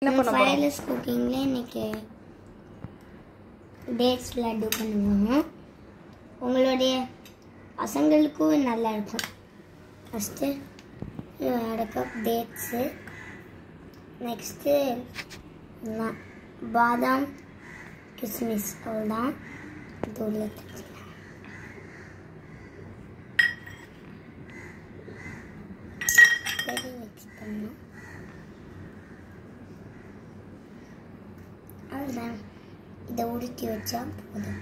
என்ன பண்ண போறோம்? ஃபயர்லெஸ் குக்கிங்ல இன்னைக்கு டேட்ஸ் லட்டு பண்ணுவோம். உங்களுடைய பசங்களுக்கும் நல்லா இருக்கும். ஃபஸ்ட்டு 1 கப் டேட்ஸு, நெக்ஸ்ட்டு பாதாம் கிஸ்மிஸ் அவ்வளோதான் தூள் எடுத்துக்கலாம். சரி மிக்ஸ் பண்ணணும். அவ்வளோதான், இதை உருட்டி வச்சா போதும்.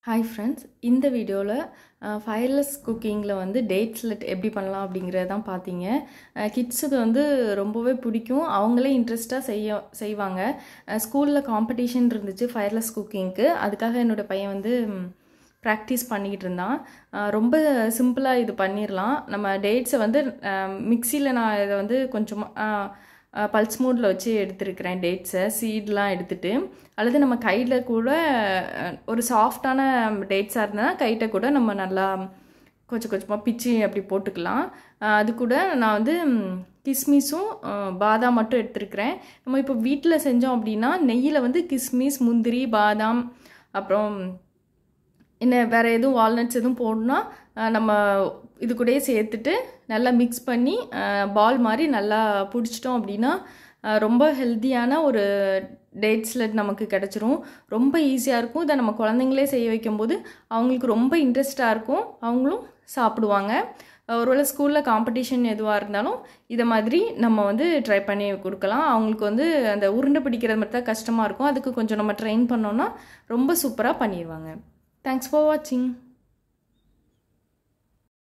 ஹாய் ஃப்ரெண்ட்ஸ், இந்த வீடியோவில் ஃபயர்லெஸ் குக்கிங்கில் வந்து டேட்ஸ்லெட் எப்படி பண்ணலாம் அப்படிங்கிறத தான் பார்த்தீங்க. கிட்ஸுக்கு வந்து ரொம்பவே பிடிக்கும், அவங்களே இன்ட்ரெஸ்ட்டாக செய்வாங்க. ஸ்கூலில் காம்படிஷன் இருந்துச்சு ஃபயர்லெஸ் குக்கிங்க்கு, அதுக்காக என்னோடய பையன் வந்து ப்ராக்டிஸ் பண்ணிக்கிட்டு இருந்தான். ரொம்ப சிம்பிளாக இது பண்ணிடலாம். நம்ம டேட்ஸை வந்து மிக்சியில் நான் இதை வந்து கொஞ்சமாக பல்ஸ் மோடில் வச்சு எடுத்துருக்கிறேன். டேட்ஸை சீட்லாம் எடுத்துகிட்டு, அல்லது நம்ம கையில் கூட ஒரு சாஃப்டான டேட்ஸாக இருந்தால் கைட்ட கூட நம்ம நல்லா கொஞ்சம் கொஞ்சமாக பிச்சு அப்படி போட்டுக்கலாம். அது கூட நான் வந்து கிஸ்மிஸும் பாதாம் மட்டும் எடுத்துருக்கிறேன். நம்ம இப்போ வீட்டில் செஞ்சோம் அப்படின்னா நெய்யில் வந்து கிஸ்மிஸ், முந்திரி, பாதாம், அப்புறம் என்ன வேறு எதுவும் வால்நட்ஸ் எதுவும் போடணுன்னா நம்ம இது கூடயே சேர்த்துட்டு நல்லா மிக்ஸ் பண்ணி பால் மாதிரி நல்லா பிடிச்சிட்டோம் அப்படின்னா ரொம்ப ஹெல்த்தியான ஒரு டேட்ஸ்லெட் நமக்கு கிடச்சிரும். ரொம்ப ஈஸியாக இருக்கும். இதை நம்ம குழந்தைங்களே செய்ய வைக்கும்போது அவங்களுக்கு ரொம்ப இன்ட்ரெஸ்டாக இருக்கும், அவங்களும் சாப்பிடுவாங்க. ஒருவேளை ஸ்கூலில் காம்படிஷன் எதுவாக இருந்தாலும் இதை மாதிரி நம்ம வந்து ட்ரை பண்ணி கொடுக்கலாம். அவங்களுக்கு வந்து அந்த உருண்டை பிடிக்கிறது மட்டும் தான் கஷ்டமாக இருக்கும், அதுக்கு கொஞ்சம் நம்ம ட்ரெயின் பண்ணோன்னா ரொம்ப சூப்பராக பண்ணிடுவாங்க. Thanks for watching.